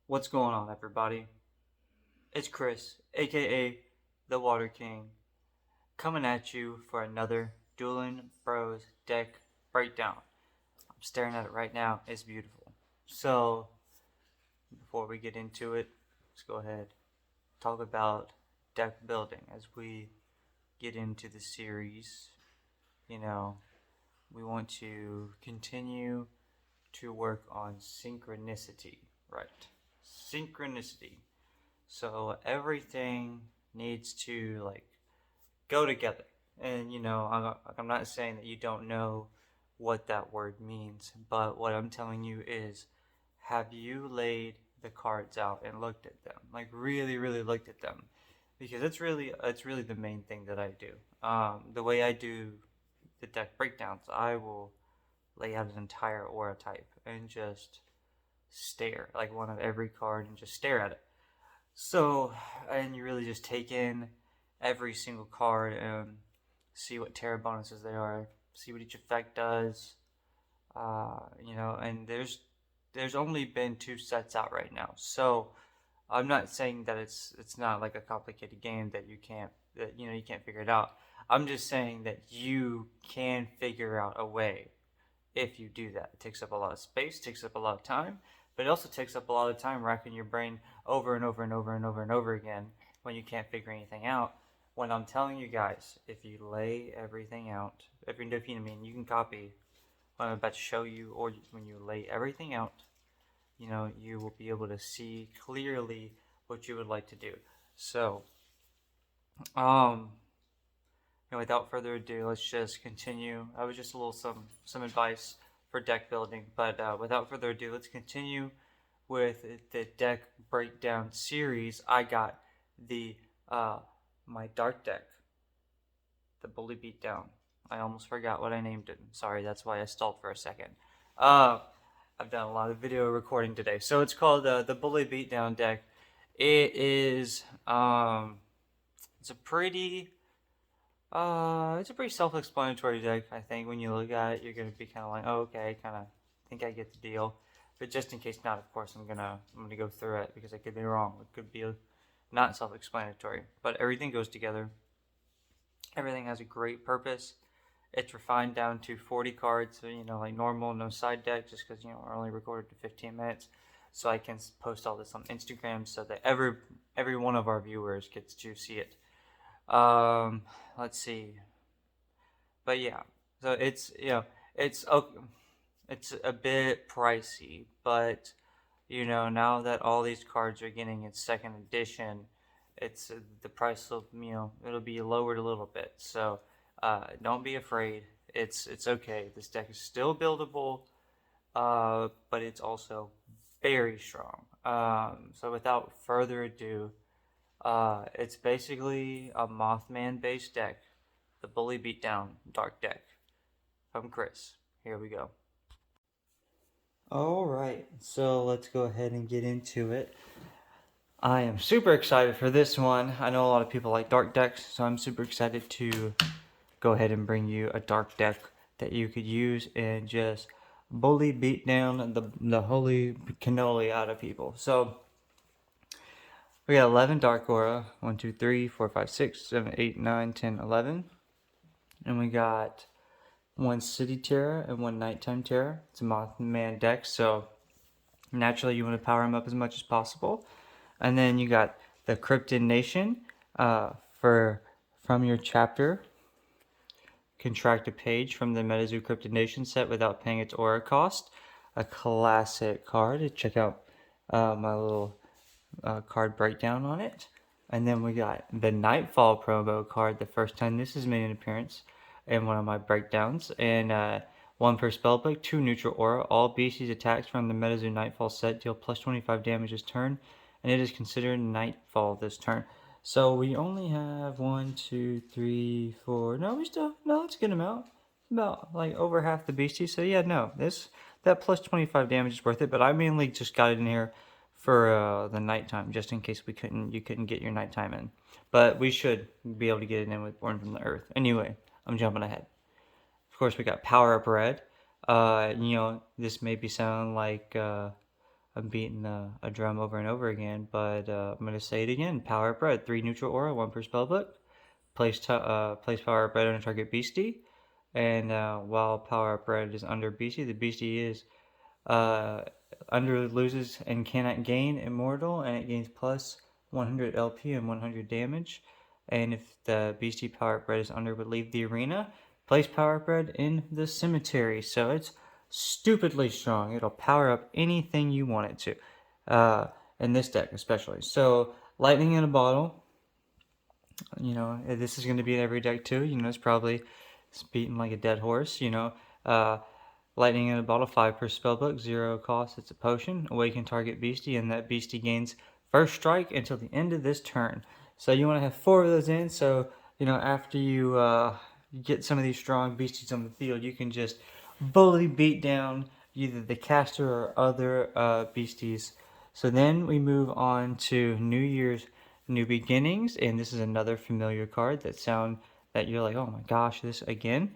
What's going on, everybody? It's Chris, aka the Water King, coming at you for another Dueling Bros deck breakdown. I'm staring at it right now. It's beautiful. So, before we get into it, let's go ahead talk about deck building as we get into the series. You know, we want to continue to work on synchronicity, right? Synchronicity. So everything needs to go together. And I'm not saying that you don't know what that word means, but what I'm telling you is, have you laid the cards out and looked at them? Like really, really looked at them, because it's really the main thing that I do. The way I do the deck breakdowns, I will lay out an entire aura type and just stare, like one of every card, and just stare at it. So, and you really just take in every single card and see what terror bonuses they are, see what each effect does. And there's only been two sets out right now, so I'm not saying that it's not like a complicated game that you can't figure it out. I'm just saying that you can figure out a way if you do that. It takes up a lot of space, takes up a lot of time, but it also takes up a lot of time racking your brain over and over and over and over and over again when you can't figure anything out. When I'm telling you guys, if you lay everything out, you can copy what I'm about to show you, or when you lay everything out, you will be able to see clearly what you would like to do. So, um, without further ado, let's just continue. I was just a little some advice for deck building, but without further ado, let's continue with the deck breakdown series. I got the my dark deck, the Bully Beatdown. I almost forgot what I named it. Sorry, that's why I stalled for a second. I've done a lot of video recording today, so it's called the Bully Beatdown deck. It is it's a pretty self-explanatory deck. I think when you look at it, you're gonna be kind of like, oh, okay, kind of think I get the deal. But just in case not, of course, I'm gonna go through it because I could be wrong. It could be not self-explanatory, but everything goes together. Everything has a great purpose. It's refined down to 40 cards, so, like normal, no side deck, just because we're only recorded to 15 minutes, so I can post all this on Instagram so that every one of our viewers gets to see it. Let's see. But yeah, so it's it's a bit pricey, but now that all these cards are getting its second edition, it's the price will it'll be lowered a little bit. So don't be afraid. It's okay. This deck is still buildable, but it's also very strong. So without further ado, it's basically a Mothman based deck, the Bully Beatdown Dark deck from Chris. Here we go. Alright, so let's go ahead and get into it. I am super excited for this one. I know a lot of people like dark decks, so I'm super excited to go ahead and bring you a dark deck that you could use and just bully beat down the holy cannoli out of people. So we got 11 Dark Aura. 1, 2, 3, 4, 5, 6, 7, 8, 9, 10, 11. And we got 1 City Terror and 1 Nighttime Terror. It's a Mothman deck, so naturally you want to power him up as much as possible. And then you got the Cryptid Nation from your chapter. Contract a page from the MetaZoo Cryptid Nation set without paying its aura cost. A classic card. Check out my little card breakdown on it. And then we got the Nightfall promo card, the first time this has made an appearance in one of my breakdowns. And 1 per spellbook, 2 neutral aura. All beasties attacks from the MetaZoo Nightfall set deal plus 25 damage this turn, and it is considered Nightfall this turn. So we only have 1, 2, 3, 4. No, that's a good amount. About like over half the beasties. So yeah, no, that plus 25 damage is worth it. But I mainly just got it in here for the nighttime, just in case you couldn't get your nighttime in. But we should be able to get it in with Born from the Earth. Anyway, I'm jumping ahead. Of course, we got Power Up Red. This may be sounding like I'm beating a drum over and over again, but I'm going to say it again. Power up red, 3 neutral aura, 1 per spellbook. Place power up red on a target beastie. And while power up red is under beastie, the beastie is under loses and cannot gain immortal, and it gains plus 100 LP and 100 damage. And if the beastie power up red is under, would leave the arena. Place power up red in the cemetery. So it's stupidly strong. It'll power up anything you want it to, in this deck especially. So lightning in a bottle. This is going to be in every deck too. It's beaten like a dead horse. Lightning in a bottle, 5 per spellbook, 0 cost. It's a potion. Awaken target beastie, and that beastie gains first strike until the end of this turn. So you want to have 4 of those in. So after you get some of these strong beasties on the field, you can just bully beat down either the caster or other beasties. So then we move on to New Year's New Beginnings, and this is another familiar card that you're like, oh my gosh, this again.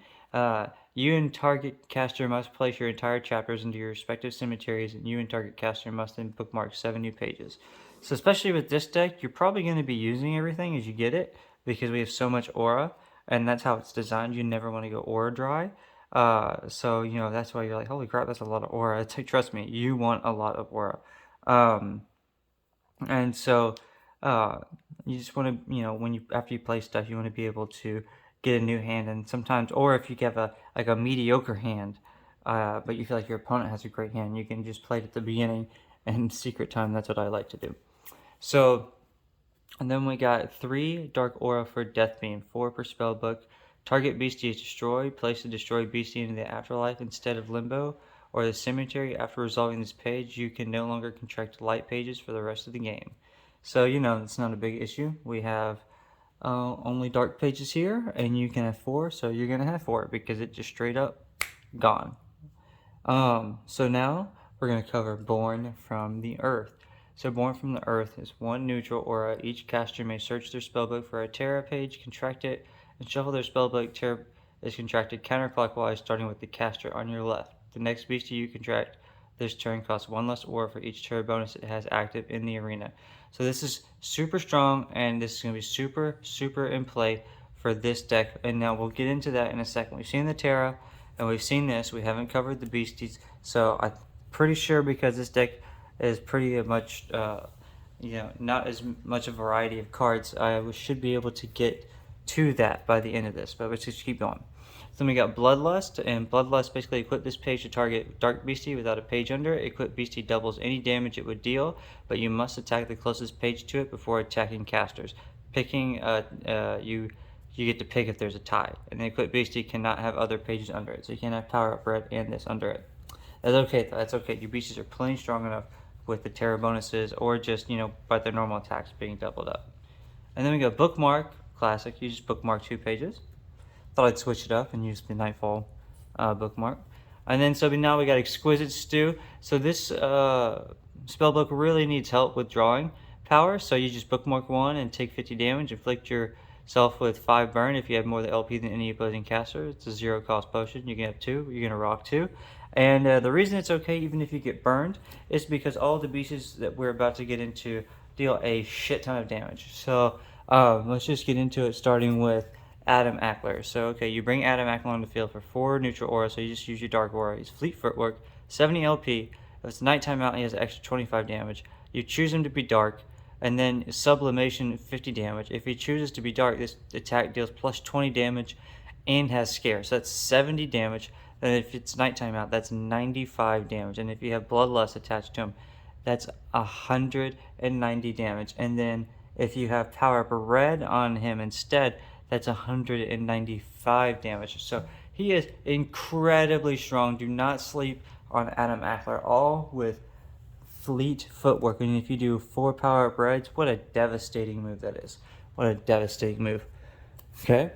You and target caster must place your entire chapters into your respective cemeteries, and you and target caster must then bookmark 7 new pages. So especially with this deck, you're probably going to be using everything as you get it, because we have so much aura, and that's how it's designed. You never want to go aura dry. So that's why you're like, holy crap, that's a lot of aura. It's like, trust me, you want a lot of aura. And so you just want to, after you play stuff, you want to be able to get a new hand. And sometimes, or if you have a mediocre hand, but you feel like your opponent has a great hand, you can just play it at the beginning and secret time. That's what I like to do. So, and then we got 3 dark aura for Death Beam, 4 per spell book. Target beastie is destroyed. Place the destroyed beastie into the afterlife instead of limbo or the cemetery. After resolving this page, you can no longer contract light pages for the rest of the game. So it's not a big issue. We have only dark pages here, and you can have 4, so you're gonna have 4 because it just straight up gone. So now we're gonna cover Born from the Earth. So Born from the Earth is 1 neutral aura. Each caster may search their spellbook for a Terra page, contract it, and shuffle their spellbook. Terra is contracted counterclockwise, starting with the caster on your left. The next beastie you contract this turn costs 1 less aura for each Terra bonus it has active in the arena. So this is super strong, and this is going to be super, super in play for this deck. And now we'll get into that in a second. We've seen the Terra, and we've seen this. We haven't covered the beasties. So I'm pretty sure because this deck is pretty much, not as much a variety of cards, I should be able to get to that by the end of this. But let's just keep going. Then we got Bloodlust, and Bloodlust basically equip this page to target Dark Beastie without a page under it. Equip Beastie doubles any damage it would deal, but you must attack the closest page to it before attacking casters. Picking, you get to pick if there's a tie. And the equipped Beastie cannot have other pages under it, so you can't have Power Up Red and this under it. That's okay though, that's okay. Your Beasties are plenty strong enough with the Terra bonuses, or just, by their normal attacks being doubled up. And then we got Bookmark, classic. You just bookmark 2 pages. Thought I'd switch it up and use the Nightfall bookmark. And then now we got Exquisite Stew. So this spellbook really needs help with drawing power. So you just bookmark 1 and take 50 damage. Inflict yourself with 5 burn if you have more LP than any opposing caster. It's a 0 cost potion. You can have 2. You're gonna rock 2. And the reason it's okay even if you get burned is because all the beasts that we're about to get into deal a shit ton of damage. So let's just get into it, starting with Adam Eckler. So, okay, you bring Adam Eckler on the field for 4 neutral aura, so you just use your dark aura. He's fleet footwork, 70 LP. If it's nighttime out, he has an extra 25 damage. You choose him to be dark, and then sublimation 50 damage. If he chooses to be dark, this attack deals plus 20 damage and has scare. So that's 70 damage. And if it's nighttime out, that's 95 damage. And if you have bloodlust attached to him, that's 190 damage. And then if you have power up red on him instead, that's 195 damage. So he is incredibly strong. Do not sleep on Adam Eckler, all with fleet footwork. And if you do 4 power up reds, what a devastating move that is. What a devastating move. Okay.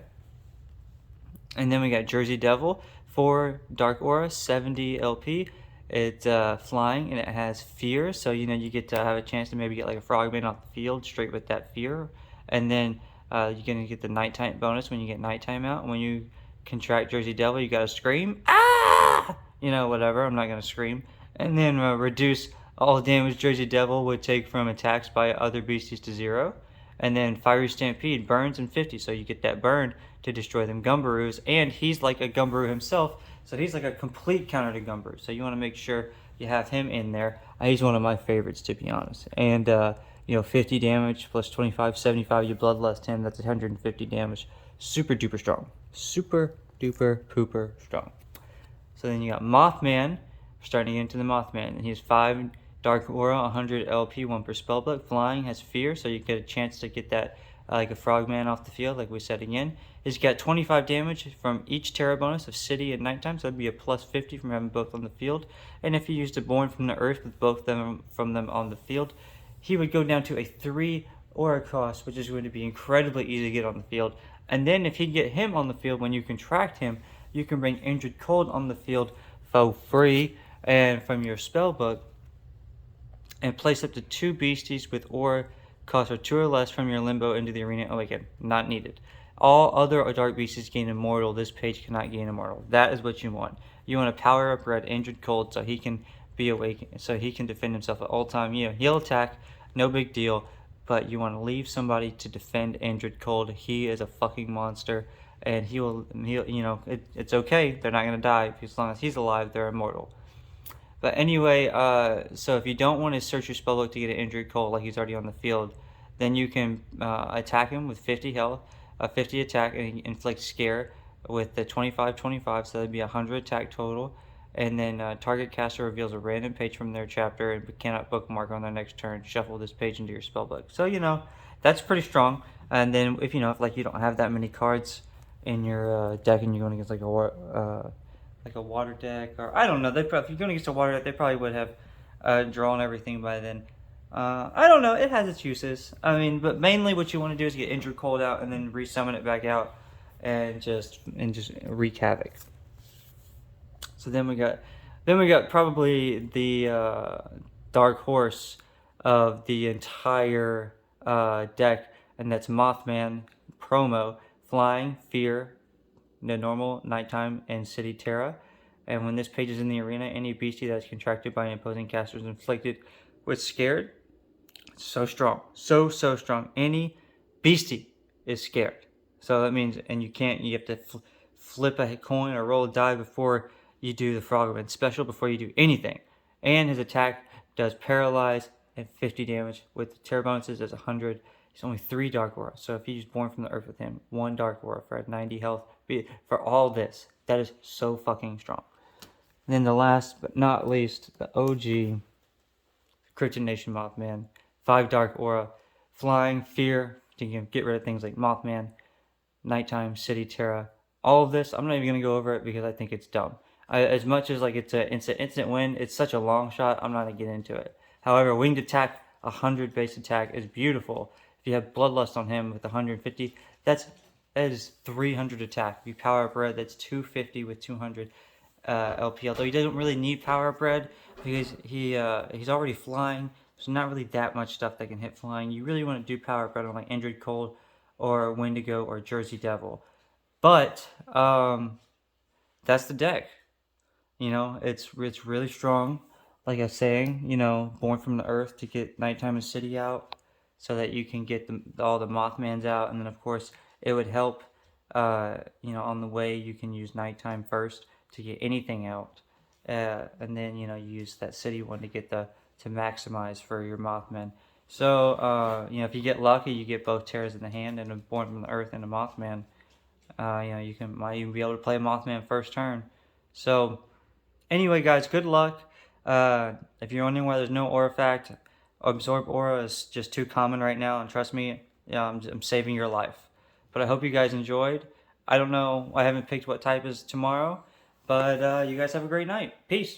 And then we got Jersey Devil, 4 dark aura, 70 LP. It's flying, and it has fear. So you get to have a chance to maybe get like a frogman off the field straight with that fear. And then you're going to get the nighttime bonus when you get nighttime out. When you contract Jersey Devil, you got to scream, ah! Whatever. I'm not going to scream. And then reduce All damage Jersey Devil would take from attacks by other beasties to 0. And then Fiery Stampede burns in 50, so you get that burn to destroy them Gumbaroos. And he's like a Gumbaroo himself, so he's like a complete counter to Gumbaroo. So you want to make sure you have him in there. He's one of my favorites, to be honest. And, 50 damage plus 25, 75, you Bloodlust him. That's 150 damage. Super duper strong. Super duper pooper strong. So then you got Mothman, starting to get into the Mothman. And he has 5 Dark Aura, 100 LP, 1 per spellbook. Flying has Fear, so you get a chance to get that like a Frogman off the field, like we said again. He's got 25 damage from each Terra bonus of City and Nighttime, so that'd be a plus 50 from having both on the field. And if you used a Born from the Earth with both from them on the field, he would go down to a 3 Aura cost, which is going to be incredibly easy to get on the field. And then if you get him on the field, when you contract him, you can bring Injured Cold on the field for free and from your spellbook, and place up to 2 beasties with aura cost of 2 or less from your limbo into the arena. Oh, again, not needed. All other dark beasties gain immortal. This page cannot gain immortal. That is what you want. You want to power up Red Injured Cold so he can be awake, so he can defend himself at all time. He'll attack, no big deal, but you want to leave somebody to defend Injured Cold. He is a fucking monster, and it's okay. They're not gonna die as long as he's alive. They're immortal. But anyway, so if you don't want to search your spellbook to get an Injured Cold like he's already on the field, then you can attack him with 50 health, 50 attack, and inflict scare with the 25-25, so that'd be 100 attack total. And then target caster reveals a random page from their chapter and cannot bookmark on their next turn. Shuffle this page into your spellbook. So that's pretty strong. And then if you don't have that many cards in your deck and you're going against like a water deck, or I don't know, if you're going against a water deck, they probably would have drawn everything by then. I don't know, it has its uses. But mainly what you want to do is get Injured Cold out and then resummon it back out and just wreak havoc. So then we got probably the dark horse of the entire deck, and that's Mothman promo, Flying, Fear, the normal, Nighttime, and City Terra. And when this page is in the arena, any beastie that's contracted by an opposing caster is inflicted with Scared. So strong. So strong. Any beastie is scared. So that means, and you have to flip a coin or roll a die before you do the Frogman special, before you do anything. And his attack does paralyze and 50 damage. With the Terra bonuses, does 100. He's only 3 Dark Aura. So if you use Born from the Earth with him, 1 Dark Aura for 90 health. For all this, that is so fucking strong. And then the last but not least, the OG Krypton Nation Mothman, 5 Dark Aura, Flying, Fear, you can get rid of things like Mothman, Nighttime, City Terra. All of this, I'm not even going to go over it because I think it's dumb. As much as like it's an instant win, it's such a long shot, I'm not going to get into it. However, Winged Attack, 100 base attack is beautiful. If you have Bloodlust on him with 150, that is 300 attack. If you power up Red, that's 250 with 200 LP. Although he doesn't really need power up Red because he's already flying. There's not really that much stuff that can hit flying. You really want to do power up Red on like Injured Cold or Wendigo or Jersey Devil. But that's the deck. It's really strong. Like I was saying, Born from the Earth to get Nighttime and City out, so that you can get all the Mothmans out, and then of course it would help. On the way you can use Nighttime first to get anything out, and then you use that City one to get to maximize for your Mothman. So if you get lucky, you get both Terras in the hand and a Born from the Earth and a Mothman. You might even be able to play Mothman first turn. So anyway, guys, good luck. If you're wondering why there's no Aura Fact, Absorb Aura is just too common right now, and trust me, I'm saving your life. But I hope you guys enjoyed. I don't know, I haven't picked what type is tomorrow, but you guys have a great night. Peace.